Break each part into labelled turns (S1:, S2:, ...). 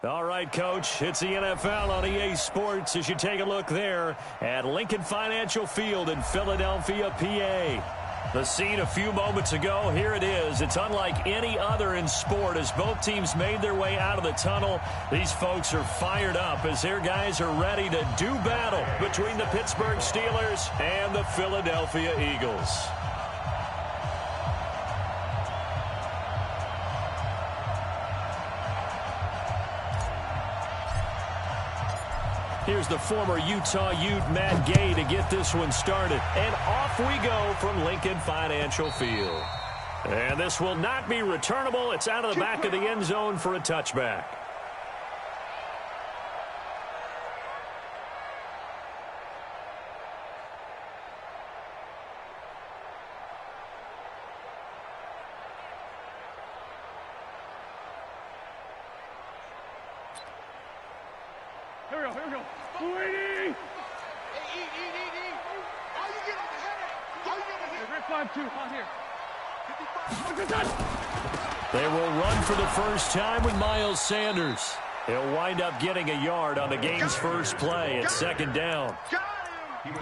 S1: All right, Coach, it's the NFL on EA Sports as you take a look there at Lincoln Financial Field in Philadelphia, PA. The scene a few moments ago, here it is. It's unlike any other in sport as both teams made their way out of the tunnel. These folks are fired up as their guys are ready to do battle between the Pittsburgh Steelers and the Philadelphia Eagles. Here's the former Utah Ute, Matt Gay, to get this one started. And off we go from Lincoln Financial Field. And this will not be returnable. It's out of the back of the end zone for a touchback.
S2: Here we go. 280. Red 5-2 on here.
S1: They will run for the first time with Miles Sanders. He'll wind up getting a yard on the game's first play at second down.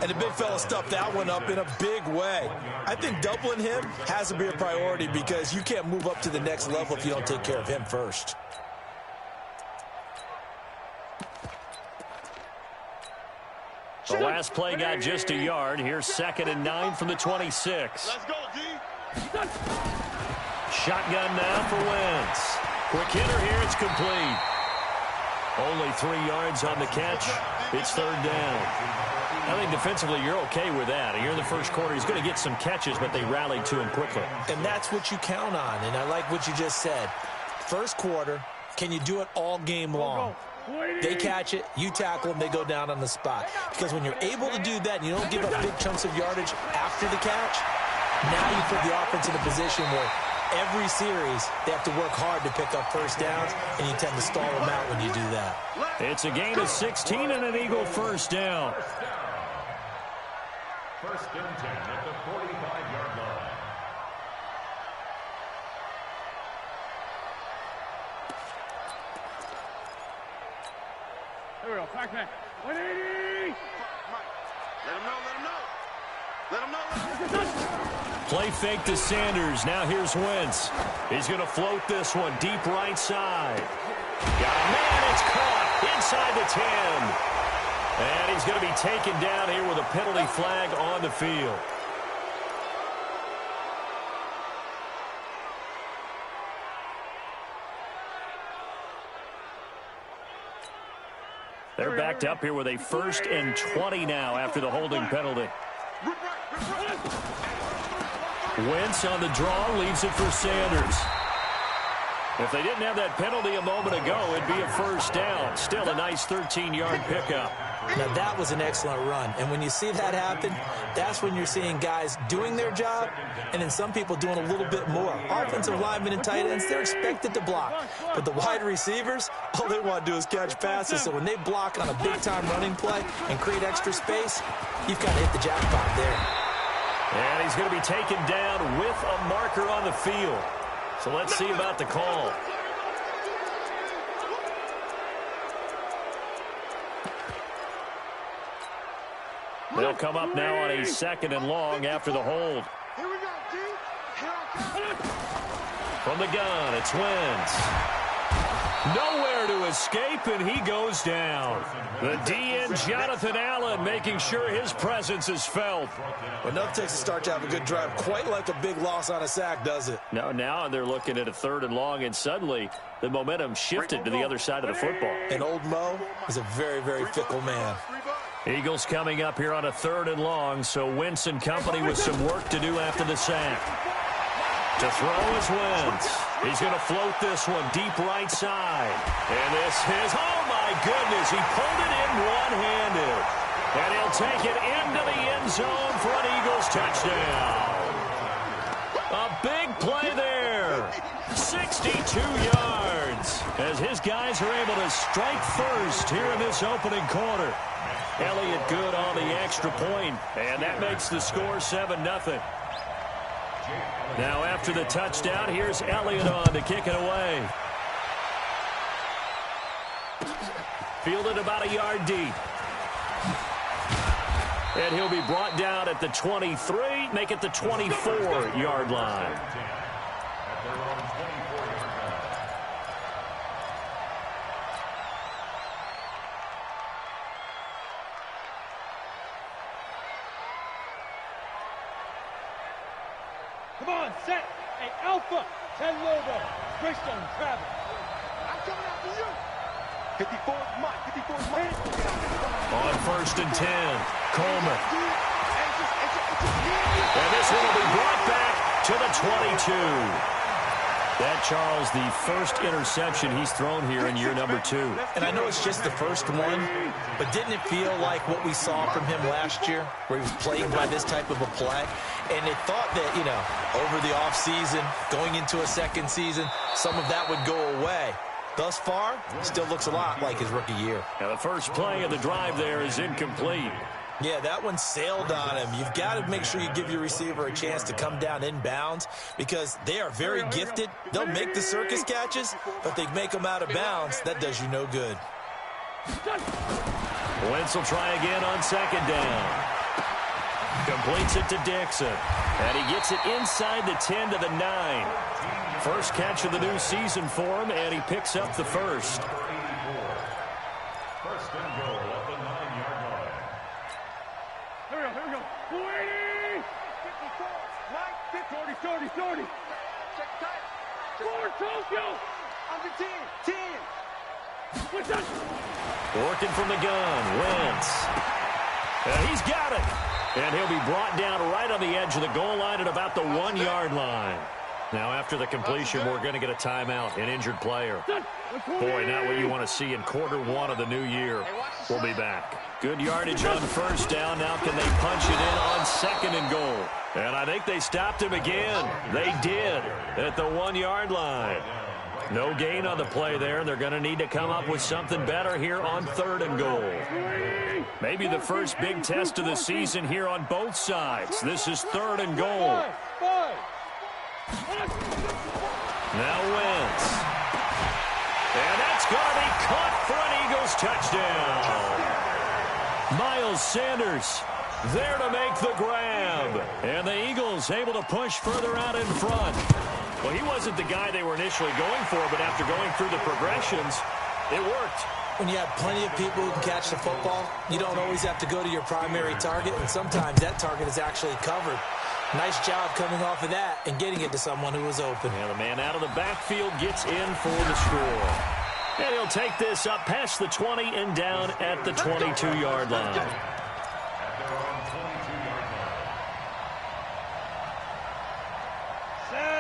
S3: And the big fella stuffed that one up in a big way. I think doubling him has to be a priority because you can't move up to the next level if you don't take care of him first.
S1: The last play got just a yard. Here's 2nd and 9 from the 26.
S2: Let's go, D.
S1: Shotgun now for Wentz. Quick hitter here. It's complete. Only 3 yards on the catch. It's 3rd down. I think defensively you're okay with that. Here in the first quarter, he's going to get some catches, but they rallied to him quickly.
S3: And that's what you count on, and I like what you just said. First quarter, can you do it all game long? They catch it, you tackle them, they go down on the spot. Because when you're able to do that and you don't give up big chunks of yardage after the catch, now you put the offense in a position where every series they have to work hard to pick up first downs, and you tend to stall them out when you do that.
S1: It's a gain of 16 and an Eagle first down.
S4: First and 10 at the 45-yard line.
S2: Here we go. Back. 180. Let him know.
S1: Play fake to Sanders. Now here's Wentz. He's going to float this one deep right side. Got a man. It's caught inside the 10. And he's going to be taken down here with a penalty flag on the field. They're backed up here with a 1st and 20 now after the holding penalty. Wentz on the draw, leaves it for Sanders. If they didn't have that penalty a moment ago, it'd be a first down. Still a nice 13-yard pickup.
S3: Now, that was an excellent run. And when you see that happen, that's when you're seeing guys doing their job and then some people doing a little bit more. Offensive linemen and tight ends, they're expected to block. But the wide receivers, all they want to do is catch passes. So when they block on a big-time running play and create extra space, you've got to hit the jackpot there.
S1: And he's going to be taken down with a marker on the field. So let's see about the call. They'll come up now on a 2nd and long after the hold.
S2: Here we go, D.
S1: From the gun, it's Wentz. Nowhere to escape, and he goes down. The DN, Jonathan Allen, making sure his presence is felt.
S3: Enough takes to start to have a good drive. Quite like a big loss on a sack, does it?
S1: No, now they're looking at a 3rd and long, and suddenly the momentum shifted to the other side of the football.
S3: And old Mo is a very, very fickle man.
S1: Eagles coming up here on a 3rd and long, so Wentz and company with some work to do after the sack. To throw is Wentz. He's going to float this one deep right side. And this is, oh my goodness, he pulled it in one-handed. And he'll take it into the end zone for an Eagles touchdown. A big play there. 62 yards. As his guys are able to strike first here in this opening quarter. Elliott good on the extra point, and that makes the score 7-0. Now after the touchdown, here's Elliott on to kick it away. Fielded about a yard deep. And he'll be brought down at the 23, make it the 24-yard line.
S2: Come on, set. Hey, Alpha. 10 logo. Christian Travis. I'm coming after you. 54 is mine. 54 is mine.
S1: On 1st and 10, Coleman. And this one will be brought back to the 22. That, Charles, the first interception he's thrown here in year number 2.
S3: And I know it's just the first one, but didn't it feel like what we saw from him last year, where he was plagued by this type of a play? And it thought that, you know, over the offseason, going into a second season, some of that would go away. Thus far, still looks a lot like his rookie year.
S1: Now the first play of the drive there is incomplete.
S3: Yeah, that one sailed on him. You've got to make sure you give your receiver a chance to come down inbounds because they are very gifted. They'll make the circus catches, but they make them out of bounds. That does you no good.
S1: Wentz will try again on 2nd down. Completes it to Dixon. And he gets it inside the 10 to the 9. First catch of the new season for him, and he picks up the first.
S4: First and goal at the 9-yard line.
S2: Here we go. 280. 54. 40. Check tight. 4 Tokyo. Under 10. 10. What's that?
S1: Working from the gun, Wentz. And he's got it. And he'll be brought down right on the edge of the goal line at about the 1-yard line. Now, after the completion, we're going to get a timeout, an injured player. Boy, not what you want to see in quarter 1 of the new year. We'll be back. Good yardage on 1st down. Now can they punch it in on 2nd and goal? And I think they stopped him again. They did at the 1-yard line. No gain on the play there, and they're going to need to come up with something better here on 3rd and goal. Maybe the first big test of the season here on both sides. This is 3rd and goal. Now Wentz. And that's going to be caught for an Eagles touchdown. Miles Sanders there to make the grab. And the Eagles able to push further out in front. Well, he wasn't the guy they were initially going for, but after going through the progressions, it worked.
S3: When you have plenty of people who can catch the football, you don't always have to go to your primary target, and sometimes that target is actually covered. Nice job coming off of that and getting it to someone who was open.
S1: And the man out of the backfield gets in for the score. And he'll take this up past the 20 and down at the 22-yard line.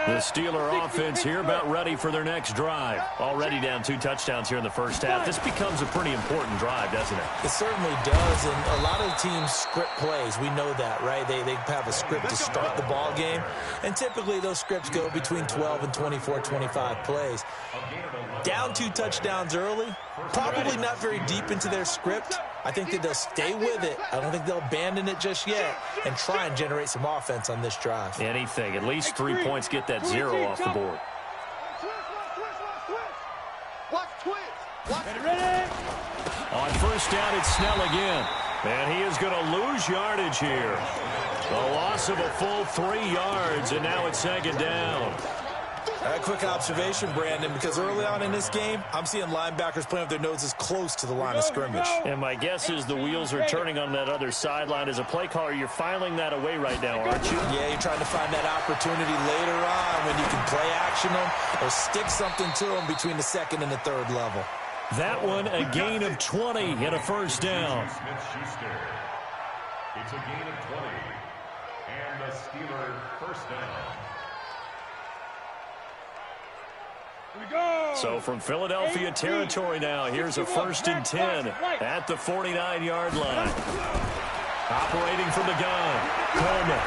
S1: The Steeler offense here about ready for their next drive. Already down 2 touchdowns here in the first half. This becomes a pretty important drive, doesn't it?
S3: It certainly does, and a lot of teams script plays. We know that, right? They have a script to start the ball game, and typically those scripts go between 12 and 24, 25 plays. Down 2 touchdowns early, probably not very deep into their script. I think that they'll stay with it. I don't think they'll abandon it just yet and try and generate some offense on this drive.
S1: Anything. At least 3 points get that 0 off the board.
S2: Watch twist. Ready?
S1: On 1st down, it's Snell again. And he is going to lose yardage here. A loss of a full 3 yards, and now it's 2nd down.
S3: A quick observation, Brandon, because early on in this game, I'm seeing linebackers playing with their noses close to the line of scrimmage.
S1: And my guess is the wheels are turning on that other sideline. As a play caller, you're filing that away right now, aren't you?
S3: Yeah, you're trying to find that opportunity later on when you can play action them or stick something to them between the 2nd and the 3rd level.
S1: That one, a gain of 20 and a 1st down.
S4: It's a gain of 20. And the Steeler 1st down.
S1: So from Philadelphia territory now, here's a 1st and 10 at the 49-yard line. Operating from the gun, Coleman.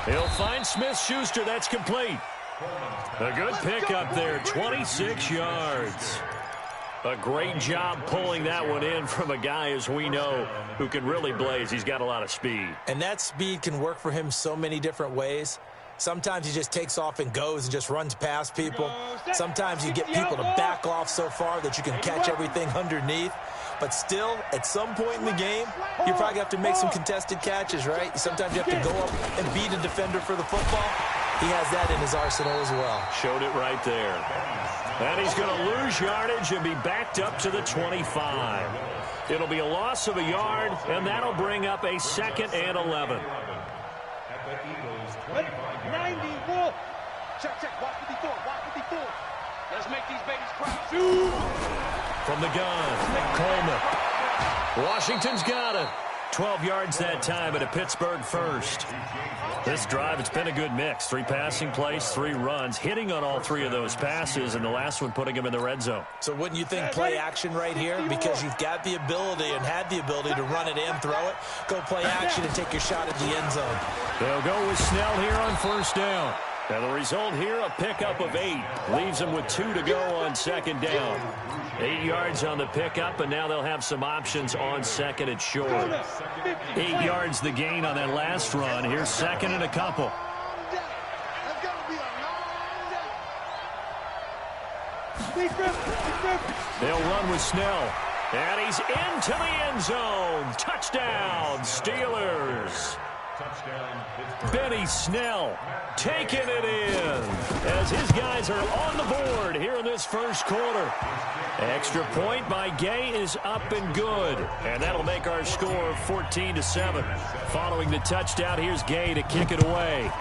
S1: He'll find Smith-Schuster. That's complete. A good pickup there, 26 yards. A great job pulling that one in from a guy, as we know, who can really blaze. He's got a lot of speed.
S3: And that speed can work for him so many different ways. Sometimes he just takes off and goes and just runs past people. Sometimes you get people to back off so far that you can catch everything underneath. But still, at some point in the game, you probably have to make some contested catches, right? Sometimes you have to go up and beat a defender for the football. He has that in his arsenal as well.
S1: Showed it right there. And he's going to lose yardage and be backed up to the 25. It'll be a loss of a yard, and that'll bring up a 2nd and 11.
S2: 90, Wolf. Check, watch 54, watch 54. Let's make these babies cry. Shoot!
S1: From the gun, Coleman. Washington's got it. 12 yards that time at a Pittsburgh first. This drive, it's been a good mix. 3 passing plays, 3 runs, hitting on all 3 of those passes, and the last one putting him in the red zone.
S3: So wouldn't you think play action right here? Because you've got the ability and had the ability to run it and throw it. Go play action and take your shot at the end zone.
S1: They'll go with Snell here on first down. And the result here, a pickup of 8. Leaves them with 2 to go on 2nd down. 8 yards on the pickup, and now they'll have some options on 2nd and short. 8 yards the gain on that last run. Here's 2nd and a couple. They'll run with Snell. And he's into the end zone. Touchdown, Steelers. Benny Snell taking it in as his guys are on the board here in this first quarter. Extra point by Gay is up and good, and that'll make our score 14-7. Following the touchdown, here's Gay to kick it away.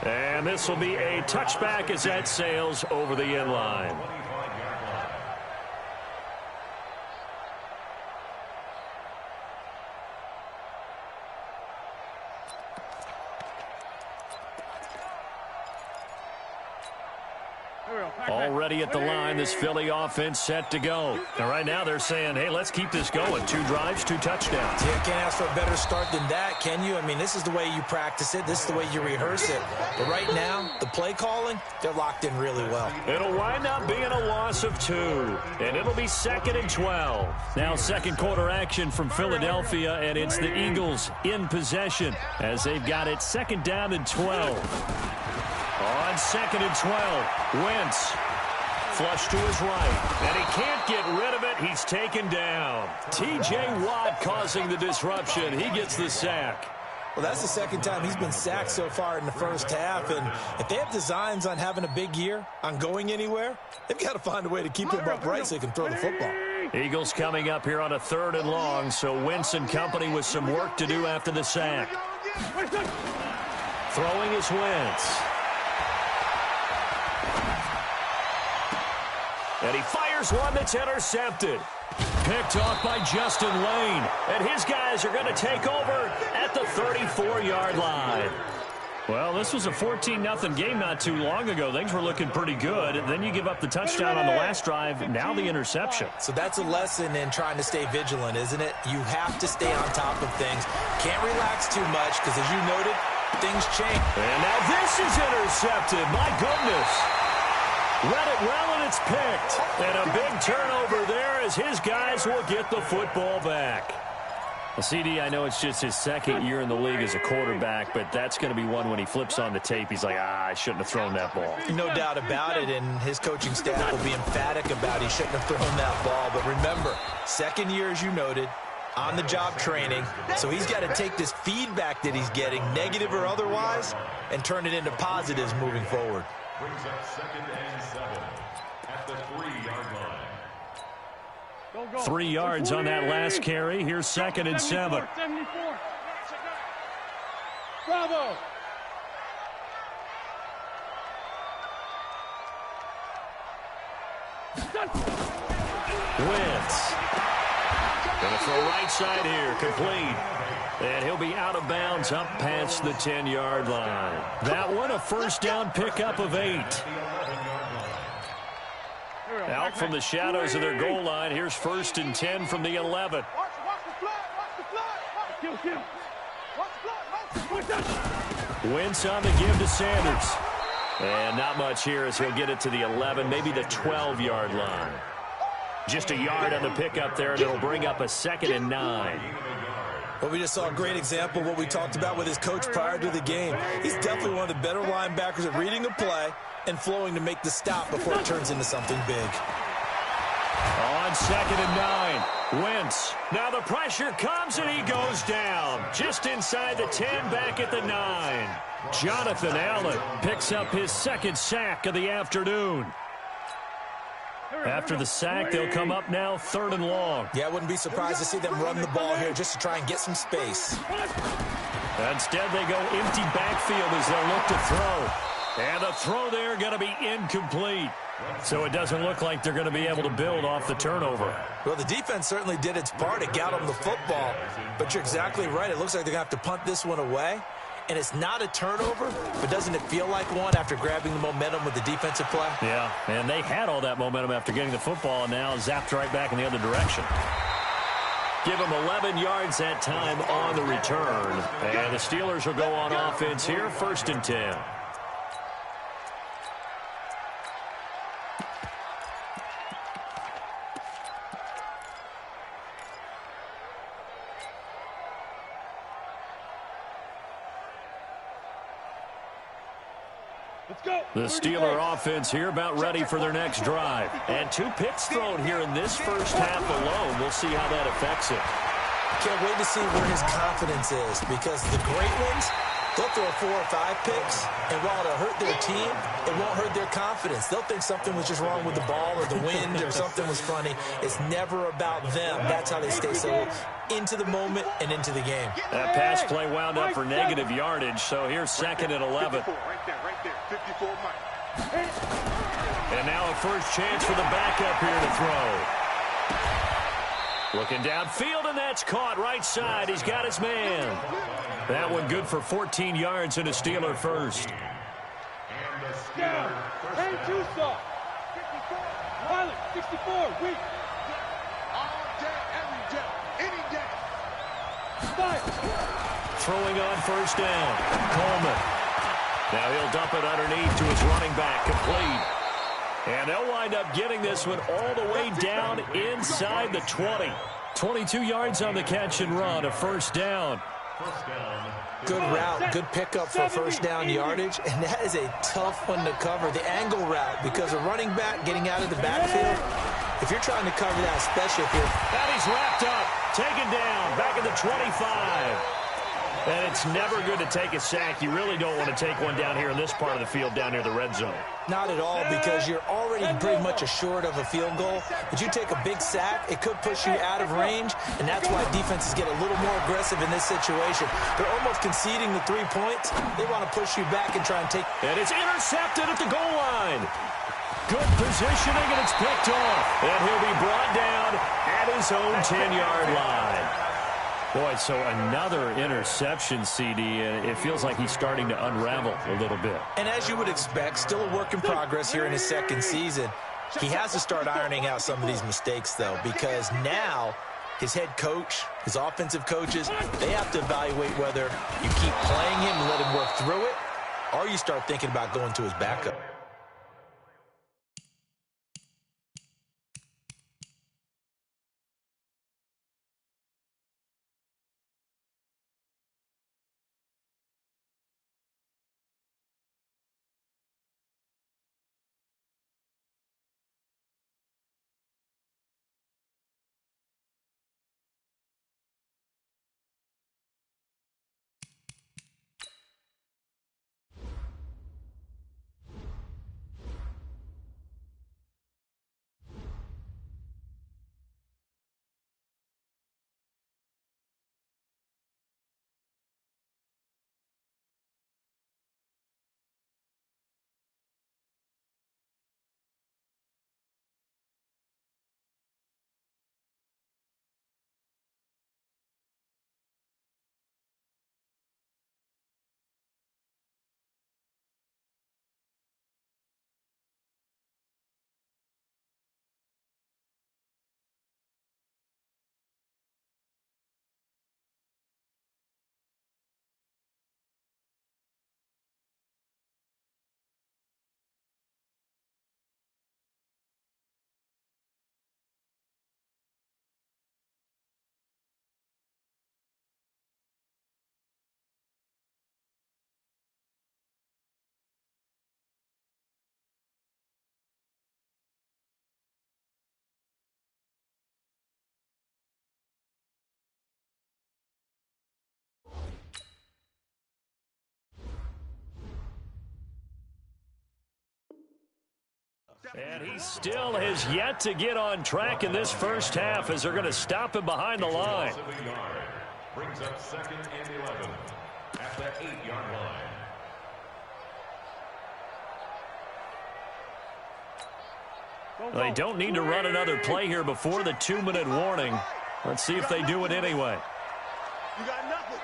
S1: And this will be a touchback as that sails over the end line. Already at the line, this Philly offense set to go. And right now they're saying, hey, let's keep this going. 2 drives, 2 touchdowns.
S3: Yeah, can't ask for a better start than that, can you? I mean, this is the way you practice it. This is the way you rehearse it. But right now, the play calling, they're locked in really well.
S1: It'll wind up being a loss of 2. And it'll be 2nd and 12. Now second quarter action from Philadelphia, and it's the Eagles in possession as they've got it 2nd down and 12. On 2nd and 12, Wentz. Flush to his right, and he can't get rid of it. He's taken down. T.J. Watt causing the disruption. He gets the sack.
S3: Well, that's the 2nd time he's been sacked so far in the first half, and if they have designs on having a big year, on going anywhere, they've got to find a way to keep him upright so they can throw the football.
S1: Eagles coming up here on a 3rd and long, so Wentz and company with some work to do after the sack. Throwing is Wentz. And he fires one that's intercepted. Picked off by Justin Lane. And his guys are going to take over at the 34-yard line. Well, this was a 14-0 game not too long ago. Things were looking pretty good. And then you give up the touchdown on the last drive. Now the interception.
S3: So that's a lesson in trying to stay vigilant, isn't it? You have to stay on top of things. Can't relax too much because, as you noted, things change.
S1: And now this is intercepted. My goodness. Read it well, and it's picked. And a big turnover there as his guys will get the football back. Well, CD, I know it's just his 2nd year in the league as a quarterback, but that's going to be one when he flips on the tape. He's like, I shouldn't have thrown that ball.
S3: No doubt about it, and his coaching staff will be emphatic about he shouldn't have thrown that ball. But remember, 2nd year, as you noted, on-the-job training. So he's got to take this feedback that he's getting, negative or otherwise, and turn it into positives moving forward.
S4: Brings up 2nd and 7 at the 3-yard line.
S1: 3 yards on that last carry. Here's 2nd and 7.
S2: 74. Bravo.
S1: Wentz. Gonna throw right side here, complete. And he'll be out of bounds up past the 10-yard line. That one, a first down pickup of 8. Out from the shadows of their goal line. Here's 1st and 10 from the 11. Wentz on the give to Sanders. And not much here as he'll get it to the 11, maybe the 12-yard line. Just a yard on the pickup there, and it'll bring up a 2nd and 9.
S3: Well, we just saw a great example of what we talked about with his coach prior to the game. He's definitely one of the better linebackers at reading a play and flowing to make the stop before it turns into something big.
S1: On 2nd and 9, Wentz. Now the pressure comes and he goes down. Just inside the 10, back at the 9. Jonathan Allen picks up his 2nd sack of the afternoon. After the sack, they'll come up now 3rd and long.
S3: Yeah, I wouldn't be surprised to see them run the ball here just to try and get some space.
S1: Instead, they go empty backfield as they'll look to throw. And the throw there going to be incomplete. So it doesn't look like they're going to be able to build off the turnover.
S3: Well, the defense certainly did its part. It got them the football. But you're exactly right. It looks like they're going to have to punt this one away. And it's not a turnover, but doesn't it feel like one after grabbing the momentum with the defensive play?
S1: Yeah, and they had all that momentum after getting the football, and now zapped right back in the other direction. Give them 11 yards that time on the return. And the Steelers will go on offense here, 1st and 10. The Steeler offense here about ready for their next drive. And 2 picks thrown here in this first half alone. We'll see how that affects it.
S3: Can't wait to see where his confidence is, because the great ones, they'll throw 4 or 5 picks, and while it'll hurt their team, it won't hurt their confidence. They'll think something was just wrong with the ball or the wind or something was funny. It's never about them. That's how they stay so into the moment and into the game.
S1: That pass play wound up for negative yardage, so here's 2nd and 11.
S2: Right there, 54 Mike.
S1: And now a first chance for the backup here to throw. Looking downfield, and that's caught right side. He's got his man. That one good for 14 yards and a Steeler first.
S2: Down. Hey, Tucson. 54. Pilot, 64. Weak. All day, every day, any day. Fight.
S1: Throwing on 1st down. Coleman. Now he'll dump it underneath to his running back, complete. And they'll wind up getting this one all the way down inside the 20. 22 yards on the catch and run, a 1st down.
S3: Good route, good pickup for 1st down yardage, and that is a tough one to cover. The angle route, because a running back getting out of the backfield, if you're trying to cover that, especially if you're...
S1: And he's wrapped up, taken down, back at the 25. And it's never good to take a sack. You really don't want to take one down here in this part of the field, down near the red zone.
S3: Not at all, because you're already pretty much assured of a field goal. But you take a big sack, it could push you out of range, and that's why defenses get a little more aggressive in this situation. They're almost conceding the 3 points. They want to push you back and try and take...
S1: And it's intercepted at the goal line. Good positioning, and it's picked off. And he'll be brought down at his own 10-yard line. Boy, so another interception, CD, and it feels like he's starting to unravel a little bit.
S3: And as you would expect, still a work in progress here in his 2nd season. He has to start ironing out some of these mistakes, though, because now his head coach, his offensive coaches, they have to evaluate whether you keep playing him and let him work through it, or you start thinking about going to his backup.
S1: And he still has yet to get on track in this first half as they're going to stop him behind the line.
S4: Brings up 2nd and 11 at the 8-yard line.
S1: They don't need to run another play here before the 2-minute warning. Let's see if they do it anyway.
S2: You got nothing.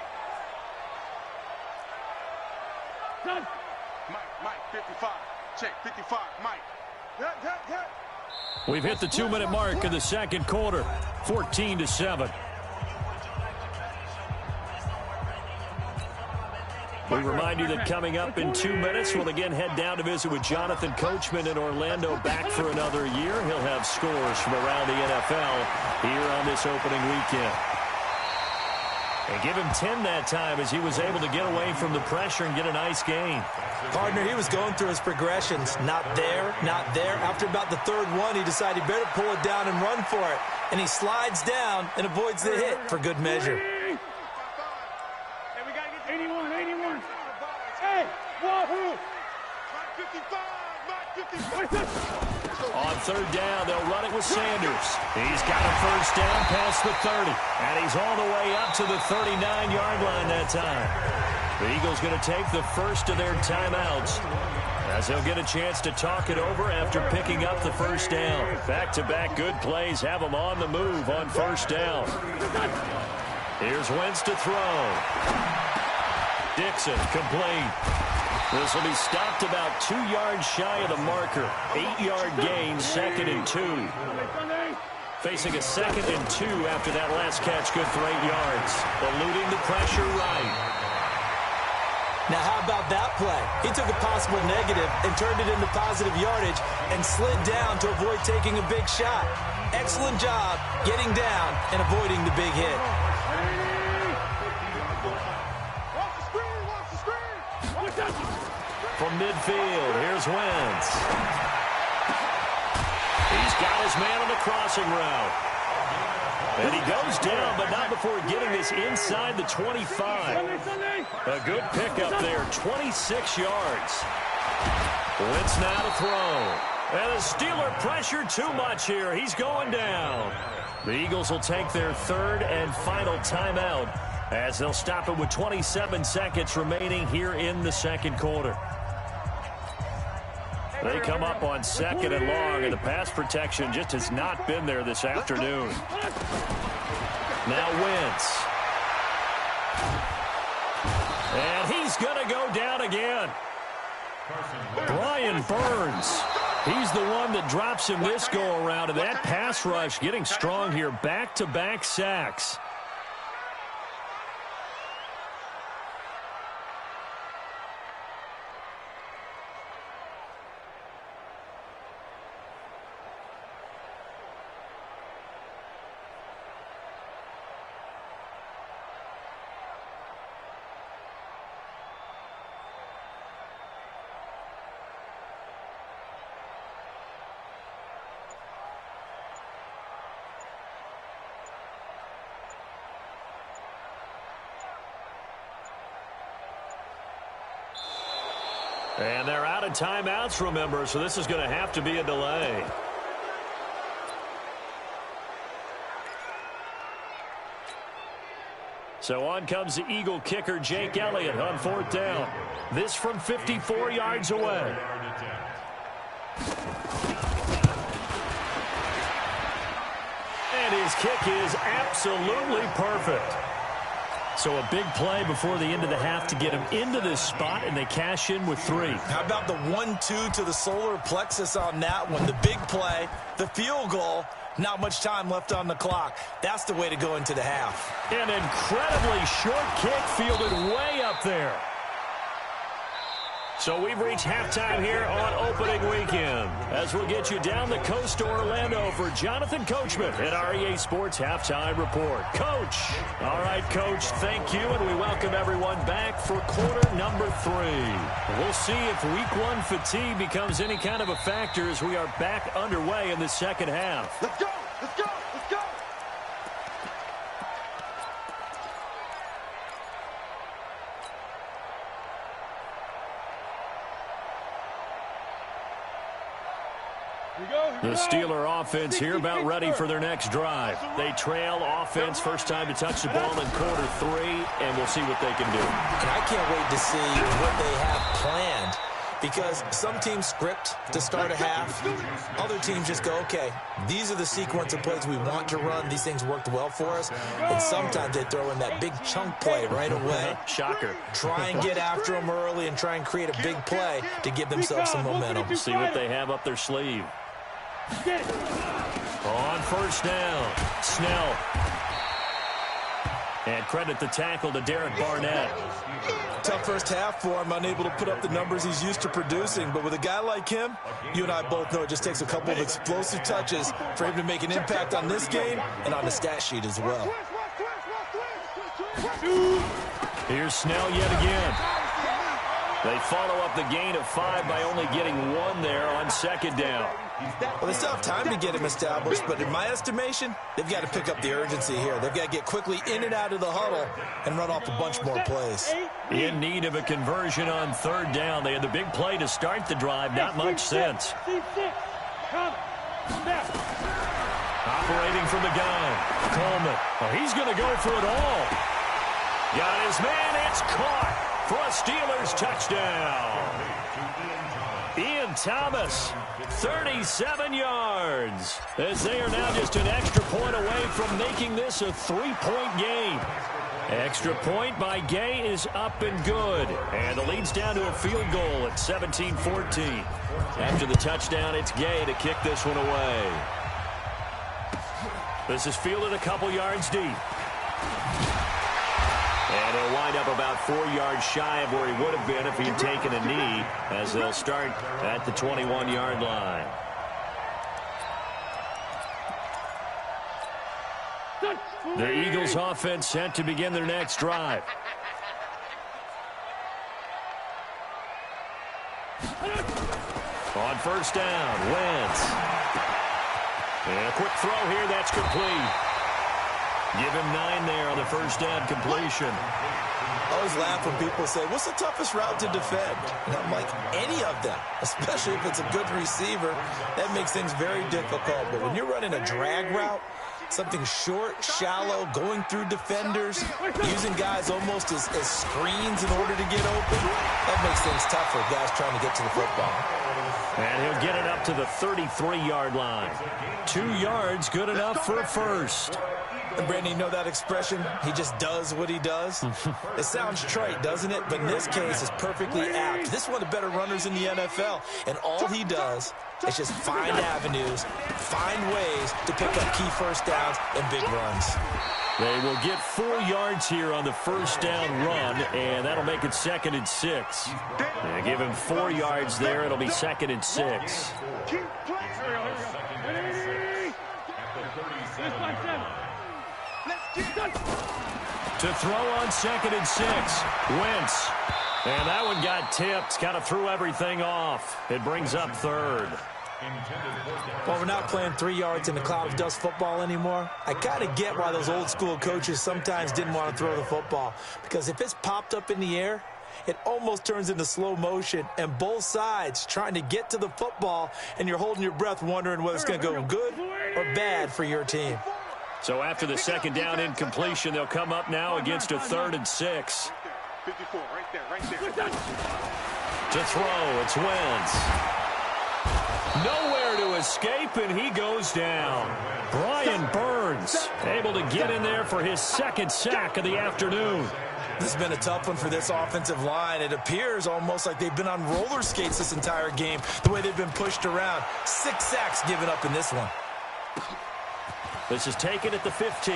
S2: Mike, 55. Check, 55, Mike.
S1: We've hit the 2-minute mark in the second quarter, 14-7. We remind you that coming up in 2 minutes, we'll again head down to visit with Jonathan Coachman in Orlando, back for another year. He'll have scores from around the NFL here on this opening weekend. And give him 10 that time as he was able to get away from the pressure and get a nice gain.
S3: Partner, he was going through his progressions. Not there, not there. After about the third one, he decided he better pull it down and run for it. And he slides down and avoids the hit for good measure.
S2: Hey, we got to get 81. Hey, wahoo! Mike 55, Mike 55.
S1: On third down, they'll run it with Sanders. He's got a first down past the 30. And he's all the way up to the 39-yard line that time. The Eagles going to take the first of their timeouts as they'll get a chance to talk it over after picking up the first down. Back-to-back good plays have them on the move on first down. Here's Wentz to throw. Dixon complete. This will be stopped about 2 yards shy of the marker. 8-yard gain, 2nd and 2. Facing a 2nd and 2 after that last catch, good for 8 yards. Eluding the pressure right.
S3: Now, how about that play? He took a possible negative and turned it into positive yardage and slid down to avoid taking a big shot. Excellent job getting down and avoiding the big hit.
S1: From midfield, here's Wentz. He's got his man on the crossing route. And he goes down, but not before getting this inside the 25. A good pickup there, 26 yards. Wentz now to throw. And the Steeler pressure too much here. He's going down. The Eagles will take their third and final timeout as they'll stop it with 27 seconds remaining here in the second quarter. They come up on 2nd and long, and the pass protection just has not been there this afternoon. Now Wentz. And he's going to go down again. Brian Burns. He's the one that drops him this go-around, and that pass rush getting strong here. Back-to-back sacks. And they're out of timeouts, remember, so this is going to have to be a delay. So on comes the Eagle kicker, Jake Elliott, on 4th down. This from 54 yards away. And his kick is absolutely perfect. So a big play before the end of the half to get him into this spot, and they cash in with 3.
S3: How about the 1-2 to the solar plexus on that one? The big play, the field goal, not much time left on the clock. That's the way to go into the half.
S1: An incredibly short kick fielded way up there. So we've reached halftime here on opening weekend as we'll get you down the coast to Orlando for Jonathan Coachman at our EA Sports Halftime Report. Coach. All right, Coach, thank you, and we welcome everyone back for quarter number 3. We'll see if week 1 fatigue becomes any kind of a factor as we are back underway in the second half.
S2: Let's go! Let's go! Let's go!
S1: The Steeler offense here about ready for their next drive. They trail offense, first time to touch the ball in Q3, and we'll see what they can do.
S3: And I can't wait to see what they have planned, because some teams script to start a half. Other teams just go, okay, these are the sequence of plays we want to run. These things worked well for us. And sometimes they throw in that big chunk play right away.
S1: Shocker.
S3: Try and get after them early and try and create a big play to give themselves some momentum.
S1: See what they have up their sleeve. On first down, Snell. And credit the tackle to Derek Barnett.
S3: Tough first half for him, unable to put up the numbers he's used to producing. But with a guy like him, you and I both know it just takes a couple of explosive touches for him to make an impact on this game and on the stat sheet as well.
S1: Here's Snell yet again. They follow up the gain of 5 by only getting 1 there on second down.
S3: Well, they still have time to get him established, but in my estimation, they've got to pick up the urgency here. They've got to get quickly in and out of the huddle and run off a bunch more plays.
S1: In need of a conversion on third down. They had the big play to start the drive, not much since. Operating from the gun, Coleman. Oh, he's going to go for it all. Got his man, it's caught for a Steelers touchdown. Ian Thomas, 37 yards, as they are now just an extra point away from making this a 3-point game. Extra point by Gay is up and good, and the lead's down to a field goal at 17-14. After the touchdown, it's Gay to kick this one away. This is fielded a couple yards deep. And he'll wind up about 4 yards shy of where he would have been if he'd taken a knee, as they'll start at the 21-yard line. The Eagles offense set to begin their next drive. On first down, Wentz. And a quick throw here, that's complete. Give him 9 there on the first down completion.
S3: I always laugh when people say, what's the toughest route to defend? And I'm like, any of them, especially if it's a good receiver. That makes things very difficult. But when you're running a drag route, something short, shallow, going through defenders, using guys almost as screens in order to get open, that makes things tough for guys trying to get to the football.
S1: And he'll get it up to the 33-yard line. 2 yards, good enough for a first.
S3: And Brandon, you know that expression? He just does what he does. It sounds trite, doesn't it? But in this case, it's perfectly apt. This is one of the better runners in the NFL. And all he does is just find avenues, find ways to pick up key first downs and big runs.
S1: They will get 4 yards here on the first down run, and that'll make it 2nd and 6. They give him 4 yards there. It'll be 2nd and 6. To throw on 2nd and 6, Wentz. And that one got tipped, kind of threw everything off. It brings up 3rd.
S3: Well, we're not playing 3 yards in the cloud of dust football anymore. I kind of get why those old school coaches sometimes didn't want to throw the football. Because if it's popped up in the air, it almost turns into slow motion, and both sides trying to get to the football, and you're holding your breath wondering whether it's going to go good or bad for your team.
S1: So after the second down incompletion, they'll come up now against a 3rd and 6.
S2: 54, right there.
S1: To throw, it's Wentz. Nowhere to escape, and he goes down. Brian Burns able to get in there for his 2nd sack of the afternoon.
S3: This has been a tough one for this offensive line. It appears almost like they've been on roller skates this entire game, the way they've been pushed around. 6 sacks given up in this one.
S1: This is taken at the 15.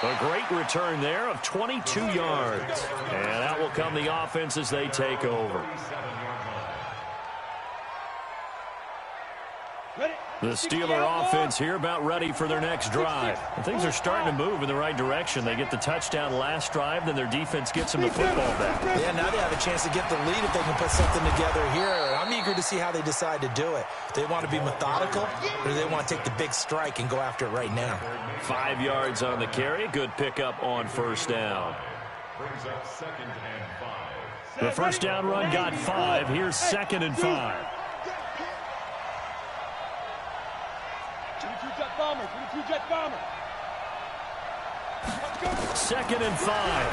S1: A great return there of 22 yards. And out will come the offense as they take over. The Steeler offense here about ready for their next drive. And things are starting to move in the right direction. They get the touchdown last drive, then their defense gets them the football back.
S3: Yeah, now they have a chance to get the lead if they can put something together here. I'm eager to see how they decide to do it. Do they want to be methodical, or do they want to take the big strike and go after it right now?
S1: 5 yards on the carry. Good pickup on first down.
S4: Brings up 2nd and 5.
S1: The first down run got 5. Here's 2nd and 5.
S2: 22 jet bomber, 22 jet bomber.
S1: 2nd and 5.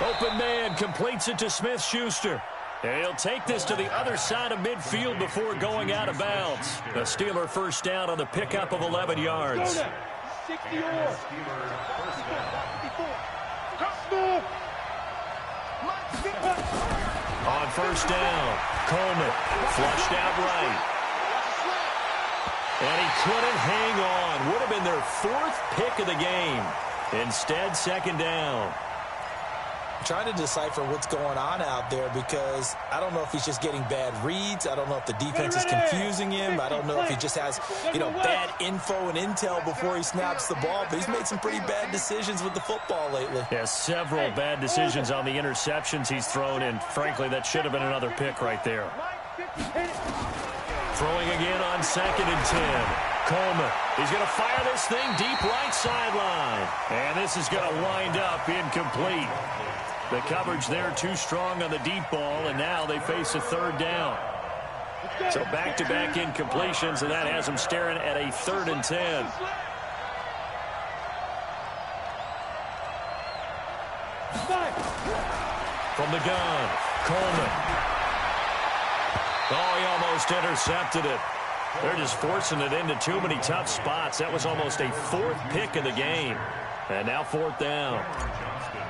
S1: Open man completes it to Smith-Schuster. And he'll take this to the other side of midfield before going out of bounds. The Steeler first down on the pickup of 11 yards.
S2: 60
S1: On first down, Coleman flushed out right. And he couldn't hang on. Would have been their 4th pick of the game. Instead, 2nd down.
S3: Trying to decipher what's going on out there because I don't know if he's just getting bad reads. I don't know if the defense is confusing him. I don't know if he just has, bad info and intel before he snaps the ball. But he's made some pretty bad decisions with the football lately.
S1: Yeah, several bad decisions on the interceptions he's thrown, and frankly, that should have been another pick right there. Throwing again on 2nd and 10. Coleman, he's going to fire this thing deep right sideline. And this is going to wind up incomplete. The coverage there too strong on the deep ball, and now they face a 3rd down. So back-to-back incompletions, and that has them staring at a 3rd and 10. From the gun, Coleman. Oh, he almost intercepted it. They're just forcing it into too many tough spots. That was almost a 4th pick of the game. And now 4th down.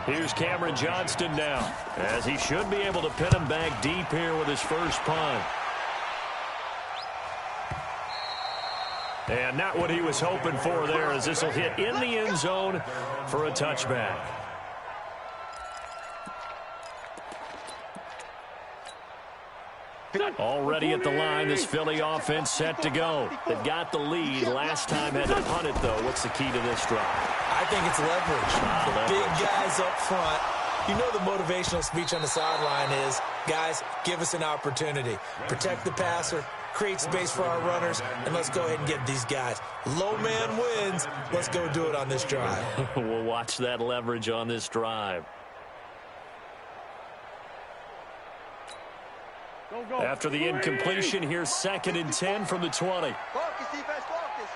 S1: Here's Cameron Johnston now, as he should be able to pin him back deep here with his first punt. And not what he was hoping for there, as this will hit in the end zone for a touchback. Already at the line, this Philly offense set to go. They've got the lead. Last time had to punt it, though. What's the key to this drive?
S3: I think it's leverage. The big guys up front. You know the motivational speech on the sideline is, guys, give us an opportunity. Protect the passer, create space for our runners, and let's go ahead and get these guys. Low man wins. Let's go do it on this drive.
S1: We'll watch that leverage on this drive. After the incompletion, here's 2nd and 10 from the 20.
S2: Focus, defense, focus.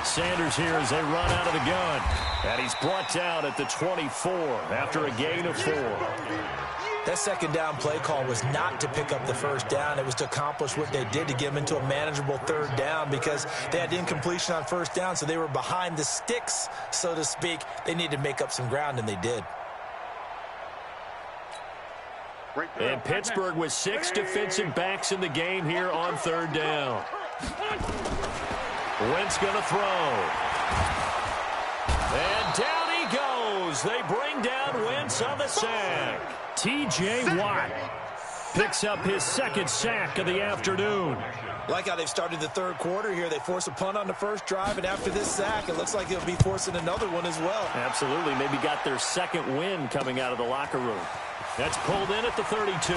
S1: Sanders here as they run out of the gun. And he's brought down at the 24 after a gain of 4.
S3: That 2nd down play call was not to pick up the 1st down. It was to accomplish what they did, to get them into a manageable 3rd down, because they had incompletion on 1st down, so they were behind the sticks, so to speak. They needed to make up some ground, and they did.
S1: And Pittsburgh with 6 defensive backs in the game here on 3rd down. Wentz going to throw. And down he goes. They bring down Wentz on the sack. T.J. Watt picks up his 2nd sack of the afternoon.
S3: Like how they've started the 3rd quarter here. They force a punt on the first drive, and after this sack, it looks like they'll be forcing another one as well.
S1: Absolutely. Maybe got their 2nd win coming out of the locker room. That's pulled in at the 32.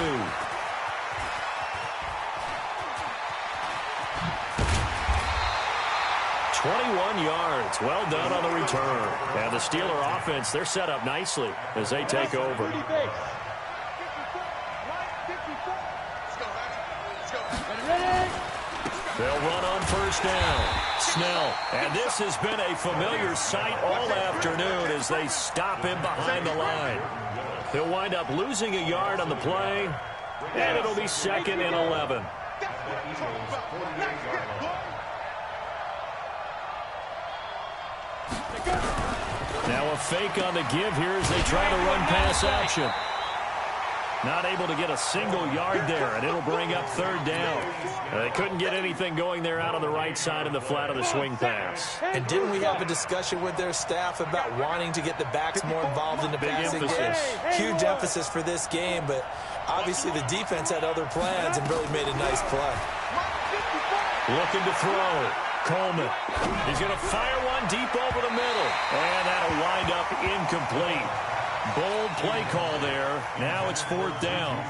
S1: 21 yards. Well done on the return. And the Steeler offense, they're set up nicely as they take over. They'll run on first down. Snell. And this has been a familiar sight all afternoon as they stop him behind the line. He'll wind up losing a yard on the play, and it'll be 2nd and 11. Now a fake on the give here as they try to run pass action. Not able to get a single yard there, and it'll bring up 3rd down. They couldn't get anything going there out on the right side in the flat of the swing pass.
S3: And didn't we have a discussion with their staff about wanting to get the backs more involved in the passing game? Huge emphasis for this game, but obviously the defense had other plans and really made a nice play.
S1: Looking to throw. Coleman. He's going to fire one deep over the middle, and that'll wind up incomplete. Bold play call there. Now it's 4th down.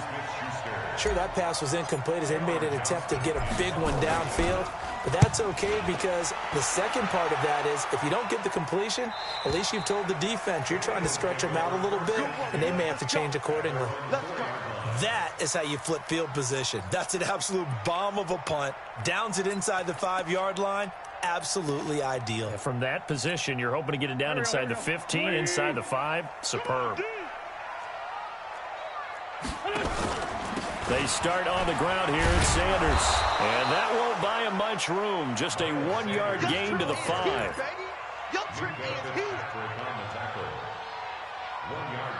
S3: Sure, that pass was incomplete as they made an attempt to get a big one downfield, But that's okay because the second part of that is if you don't get the completion, at least you've told the defense you're trying to stretch them out a little bit, and they may have to change accordingly. That is how you flip field position. That's an absolute bomb of a punt. Downs it inside the 5-yard line. Absolutely ideal.
S1: From that position, you're hoping to get it down inside the 15, inside the 5. Superb. They start on the ground here at Sanders. And that won't buy him much room. Just a 1-yard gain to the 5.
S4: 1-yard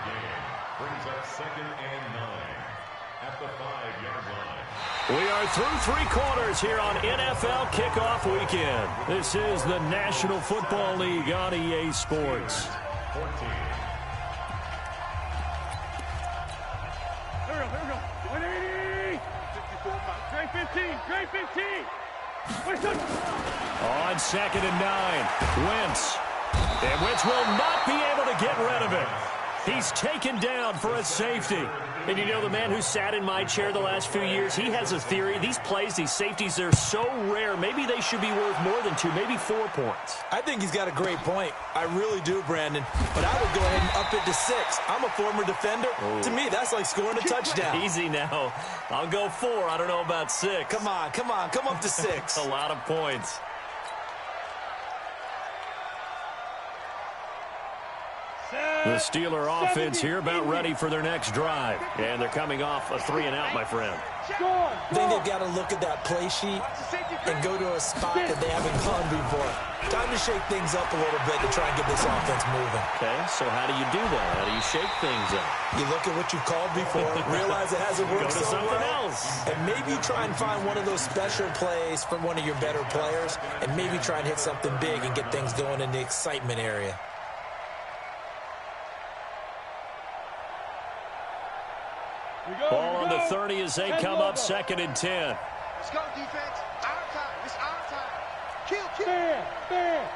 S4: gain brings up 2nd and 9 at the 5-yard line.
S1: We are through 3 quarters here on NFL Kickoff Weekend. This is the National Football League on EA Sports.
S4: 14.
S2: Here we go. 180. 54. Great 15.
S1: On 2nd and 9, Wentz. And Wentz will not be able to get rid of it. He's taken down for a safety. And you know, the man who sat in my chair the last few years, he has a theory. These plays, these safeties, they're so rare. Maybe they should be worth more than 2, maybe 4 points.
S3: I think he's got a great point. I really do, Brandon. But I would go ahead and up it to 6. I'm a former defender.
S1: Ooh.
S3: To me, that's like scoring a touchdown.
S1: Easy now. I'll go 4. I don't know about 6.
S3: Come on. Come up to 6.
S1: A lot of points. The Steeler offense here about ready for their next drive. And they're coming off a 3-and-out, my friend.
S3: I think they've got to look at that play sheet and go to a spot that they haven't gone before. Time to shake things up a little bit to try and get this offense moving.
S1: Okay, so how do you do that? How do you shake things up?
S3: You look at what you've called before, realize it hasn't worked
S1: Go to
S3: so
S1: something
S3: well,
S1: else.
S3: and maybe try and find one of those special plays from one of your better players, and maybe try and hit something big and get things going in the excitement area.
S1: Ball on the 30 as they come up 2nd and 10.
S2: Let's go, defense. Our time. It's our time. Kill. Bam.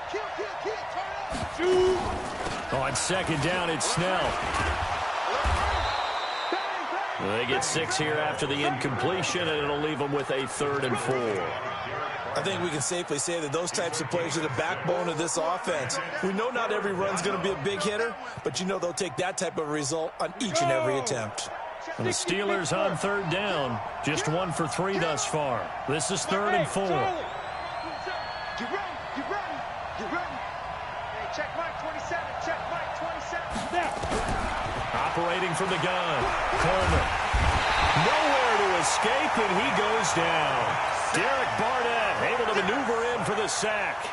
S2: Kill. Turn up.
S1: On 2nd down, it's Snell. They get 6 here after the incompletion, and it'll leave them with a 3rd and 4.
S3: I think we can safely say that those types of plays are the backbone of this offense. We know not every run's going to be a big hitter, but you know they'll take that type of result on each and every attempt.
S1: And the Steelers on 3rd down, just 1 for 3 thus far. This is 3rd and 4.
S2: Get ready. Hey, check Mike 27. Check Mike 27. Snap.
S1: Operating from the gun, Coleman. Nowhere to escape, and he goes down. Derek Barnett able to maneuver in for the sack.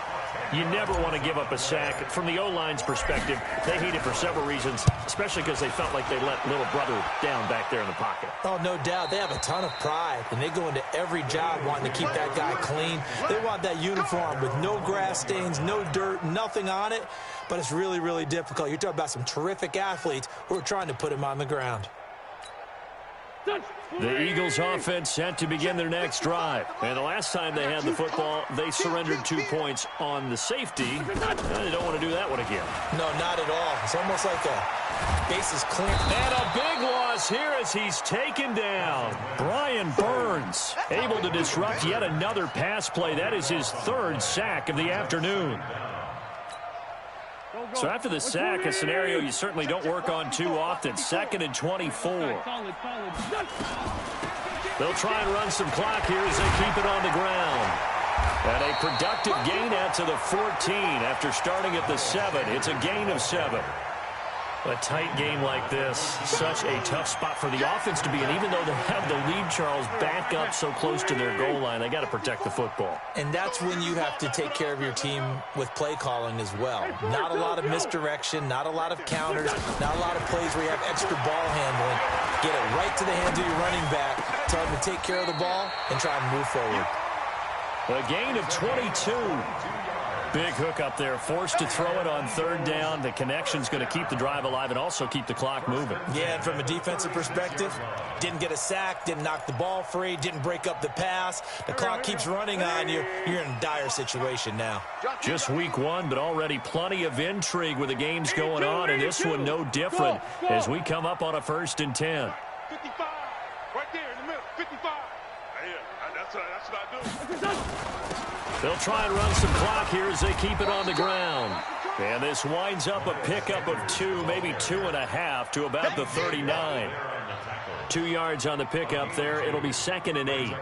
S1: You never want to give up a sack. From the O-line's perspective, they hate it for several reasons, especially because they felt like they let little brother down back there in the pocket.
S3: Oh, no doubt. They have a ton of pride, and they go into every job wanting to keep that guy clean. They want that uniform with no grass stains, no dirt, nothing on it, but it's really, really difficult. You're talking about some terrific athletes who are trying to put him on the ground.
S1: The Eagles offense set to begin their next drive. And the last time they had the football, they surrendered 2 points on the safety. They don't want to do that one again.
S3: No, not at all. It's almost like a bases clear.
S1: And a big loss here as he's taken down. Brian Burns able to disrupt yet another pass play. That is his 3rd sack of the afternoon. So after the sack, a scenario you certainly don't work on too often. 2nd and 24. They'll try and run some clock here as they keep it on the ground. And a productive gain out to the 14 after starting at the 7. It's a gain of 7. A tight game like this, such a tough spot for the offense to be in. Even though they have the lead, Charles, back up so close to their goal line, they got to protect the football.
S3: And that's when you have to take care of your team with play calling as well. Not a lot of misdirection, not a lot of counters, not a lot of plays where you have extra ball handling. Get it right to the hands of your running back, tell him to take care of the ball, and try and move forward.
S1: A gain of 22. Big hook up there, forced to throw it on 3rd down. The connection's going to keep the drive alive and also keep the clock moving.
S3: Yeah, and from a defensive perspective, didn't get a sack, didn't knock the ball free, didn't break up the pass. The clock keeps running on you. You're in a dire situation now.
S1: Just week 1, but already plenty of intrigue with the games going on, and this one no different as we come up on a 1st and 10.
S2: 55, right there in the middle, 55. That's what I do.
S1: They'll try and run some clock here as they keep it on the ground. And this winds up a pickup of 2, maybe 2.5 to about the 39. 2 yards on the pickup there. It'll be 2nd and 8.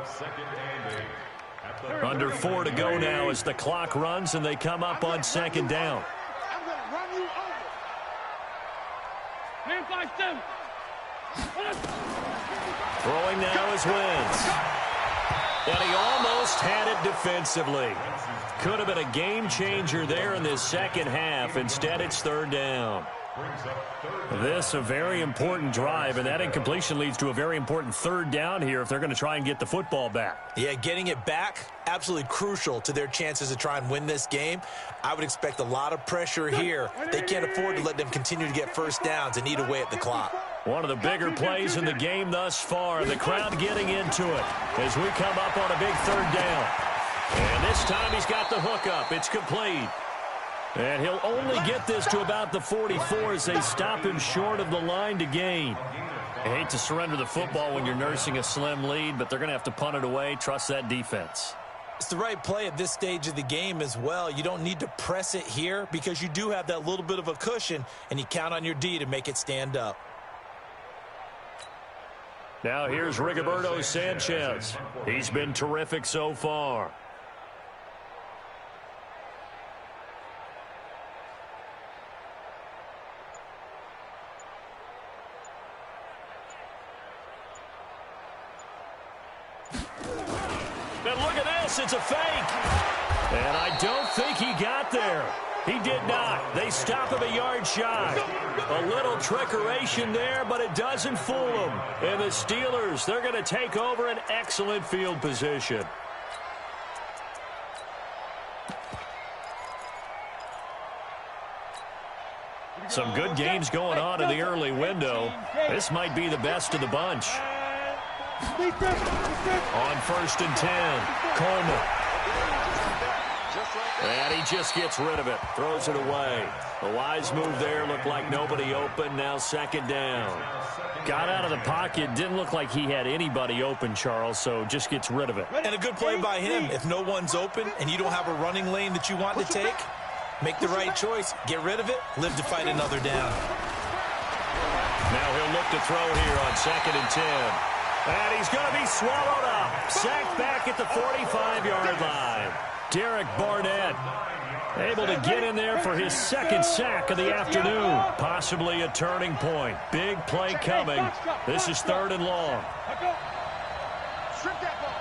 S1: Under 4 to go now as the clock runs and they come up on 2nd down.
S2: I'm going to run you over. Man, 5-7.
S1: Throwing now is Wentz. And he almost had it defensively. Could have been a game changer there in this second half. Instead, it's 3rd down. This a very important drive, and that incompletion leads to a very important 3rd down here if they're going to try and get the football back.
S3: Yeah, getting it back, absolutely crucial to their chances to try and win this game. I would expect a lot of pressure here. They can't afford to let them continue to get first downs and eat away at the clock.
S1: One of the bigger plays in the game thus far. The crowd getting into it as we come up on a big 3rd down. And this time he's got the hook up. It's complete. And he'll only get this to about the 44 as they stop him short of the line to gain. I hate to surrender the football when you're nursing a slim lead, but they're going to have to punt it away. Trust that defense.
S3: It's the right play at this stage of the game as well. You don't need to press it here because you do have that little bit of a cushion, and you count on your D to make it stand up.
S1: Now here's Rigoberto Sanchez. He's been terrific so far. And look at this, it's a fake. And I don't think he got there. He did not. They stop him a yard shy. A little trickeration there, but it doesn't fool them. And the Steelers, they're going to take over an excellent field position. Some good games going on in the early window. This might be the best of the bunch. On 1st and 10, Coleman. And he just gets rid of it, throws it away. A wise move there, looked like nobody open, now 2nd down. Got out of the pocket, didn't look like he had anybody open, Charles, so just gets rid of it.
S3: And a good play by him. If no one's open and you don't have a running lane that you want to take, make the right choice, get rid of it, live to fight another down.
S1: Now he'll look to throw here on 2nd and 10. And he's going to be swallowed up. Sacked back at the 45-yard line. Derek Barnett able to get in there for his 2nd sack of the afternoon. Possibly a turning point. Big play coming. This is 3rd and long.
S2: Strip that ball.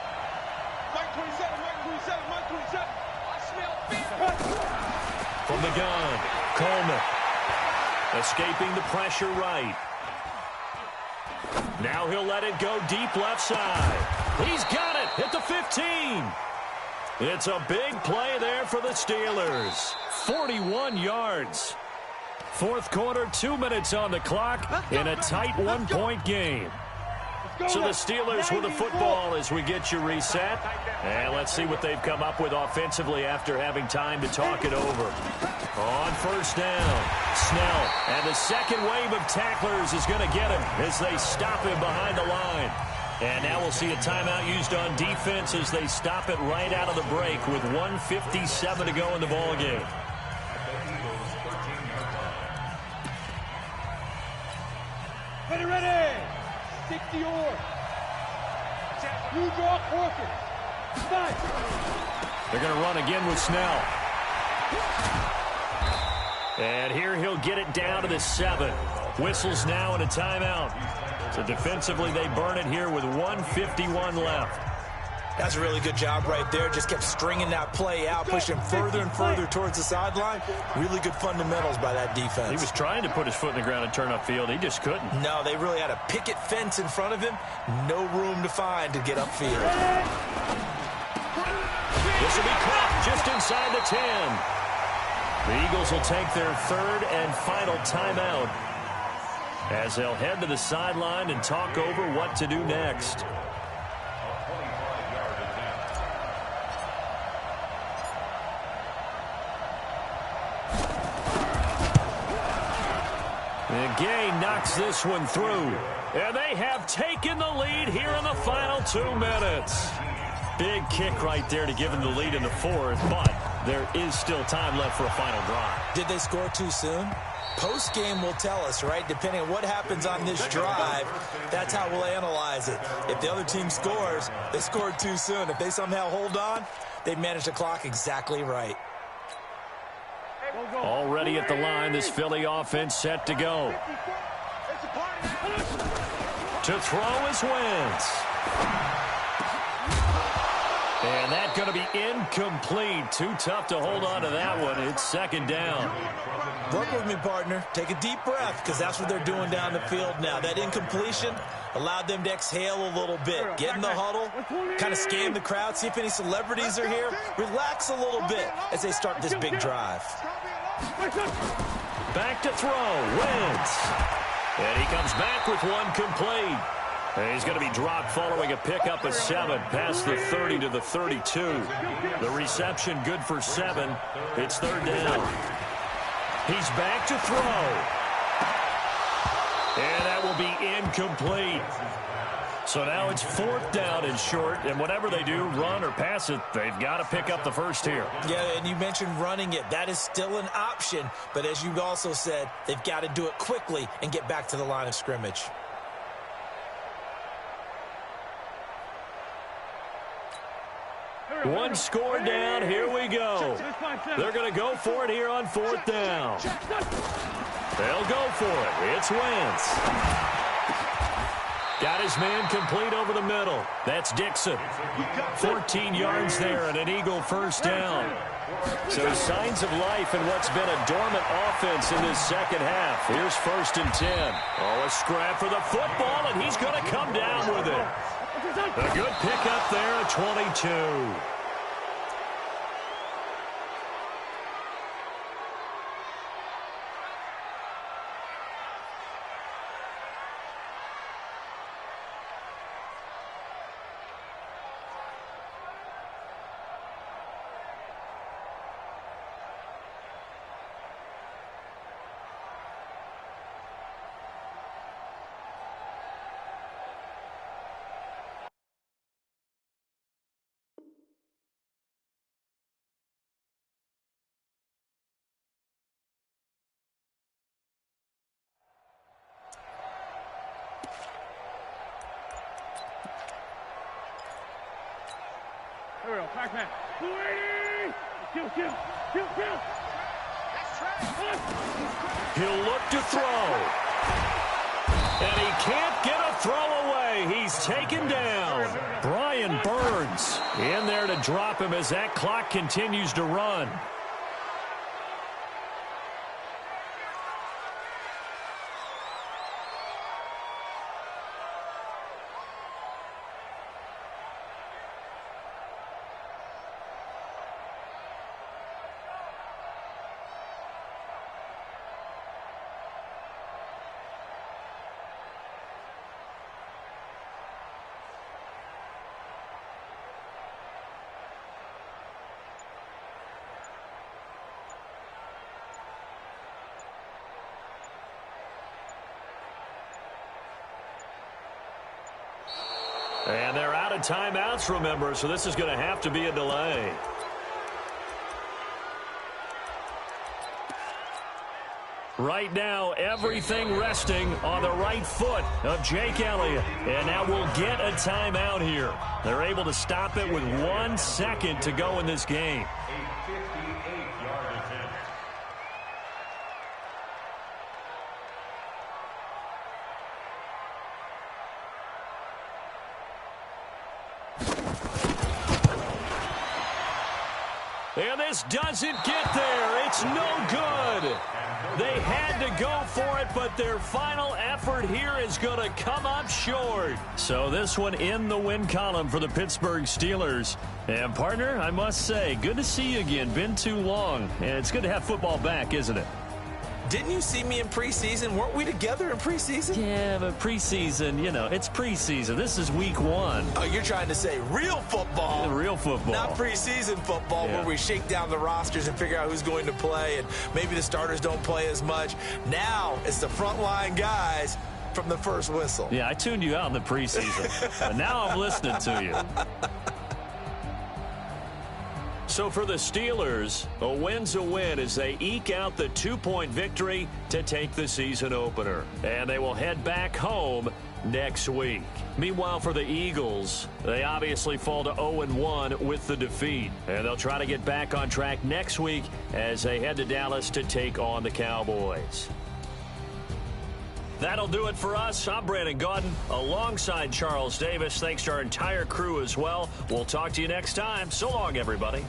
S2: Mike 27, Mike 27, Mike 27. I smell fear.
S1: From the gun, Coleman. Escaping the pressure right. Now he'll let it go deep left side. He's got it at the 15. It's a big play there for the Steelers. 41 yards. 4th quarter, 2 minutes on the clock in a tight 1-point game. So the Steelers with the football as we get you reset. And let's see what they've come up with offensively after having time to talk it over. On 1st down, Snell. And the second wave of tacklers is going to get him as they stop him behind the line. And now we'll see a timeout used on defense as they stop it right out of the break with 1:57 to go in the ballgame.
S2: Ready. 60 or. You draw Corker.
S1: They're going to run again with Snell. And here he'll get it down to the 7. Whistles now and a timeout. So defensively they burn it here with 1:51 left.
S3: That's a really good job right there. Just kept stringing that play out, pushing him further and further towards the sideline. Really good fundamentals by that defense.
S1: He was trying to put his foot in the ground and turn upfield. He just couldn't.
S3: No, they really had a picket fence in front of him. No room to find to get upfield.
S1: This will be caught just inside the 10. The Eagles will take their 3rd and final timeout as they'll head to the sideline and talk over what to do next. And Gay knocks this one through. And they have taken the lead here in the final 2 minutes. Big kick right there to give them the lead in the fourth, but there is still time left for a final drive.
S3: Did they score too soon? Post-game will tell us, right? Depending on what happens on this drive, that's how we'll analyze it. If the other team scores, they scored too soon. If they somehow hold on, they managed the clock exactly right.
S1: Already at the line, this Philly offense set to go. To throw is Wentz. And that's going to be incomplete. Too tough to hold on to that one. It's second down.
S3: Work with me, partner. Take a deep breath, because that's what they're doing down the field now. That incompletion allowed them to exhale a little bit. Get in the huddle, kind of scan the crowd, see if any celebrities are here. Relax a little bit as they start this big drive.
S1: Back to throw, Wentz. And he comes back with one complete. And he's going to be dropped following a pickup of 7 past the 30 to the 32. The reception good for 7. It's third down. He's back to throw. And that will be incomplete. So now it's fourth down and short, and whatever they do, run or pass it, they've got to pick up the first here.
S3: Yeah, and you mentioned running it. That is still an option, but as you also said, they've got to do it quickly and get back to the line of scrimmage.
S1: One score down. Here we go. They're going to go for it here on fourth down. They'll go for it. It's Wentz. Got his man complete over the middle. That's Dixon. 14 yards there and an Eagle first down. So signs of life in what's been a dormant offense in this second half. Here's first and 10. Oh, a scrap for the football, and he's going to come down with it. A good pickup there at 22.
S2: Here we go, Pac-Man. 280! Kill, kill, kill, kill!
S1: He'll look to throw. And he can't get a throw away. He's taken down. Brian Burns in there to drop him as that clock continues to run. And they're out of timeouts, remember, so this is going to have to be a delay. Right now, everything resting on the right foot of Jake Elliott. And now we'll get a timeout here. They're able to stop it with 1 second to go in this game.
S4: A 58-yard attempt.
S1: And this doesn't get there. It's no good. They had to go for it, but their final effort here is going to come up short. So this one in the win column for the Pittsburgh Steelers. And, partner, I must say, good to see you again. Been too long. And it's good to have football back, isn't it?
S3: Didn't you see me in preseason? Weren't we together in preseason?
S1: Yeah, but preseason, you know, it's preseason. This is week 1.
S3: Oh, you're trying to say real football.
S1: Real football.
S3: Not preseason football where we shake down the rosters and figure out who's going to play, and maybe the starters don't play as much. Now it's the frontline guys from the first whistle.
S1: Yeah, I tuned you out in the preseason, but now I'm listening to you. So for the Steelers, a win's a win as they eke out the 2-point victory to take the season opener. And they will head back home next week. Meanwhile, for the Eagles, they obviously fall to 0-1 with the defeat. And they'll try to get back on track next week as they head to Dallas to take on the Cowboys. That'll do it for us. I'm Brandon Gaudin alongside Charles Davis. Thanks to our entire crew as well. We'll talk to you next time. So long, everybody.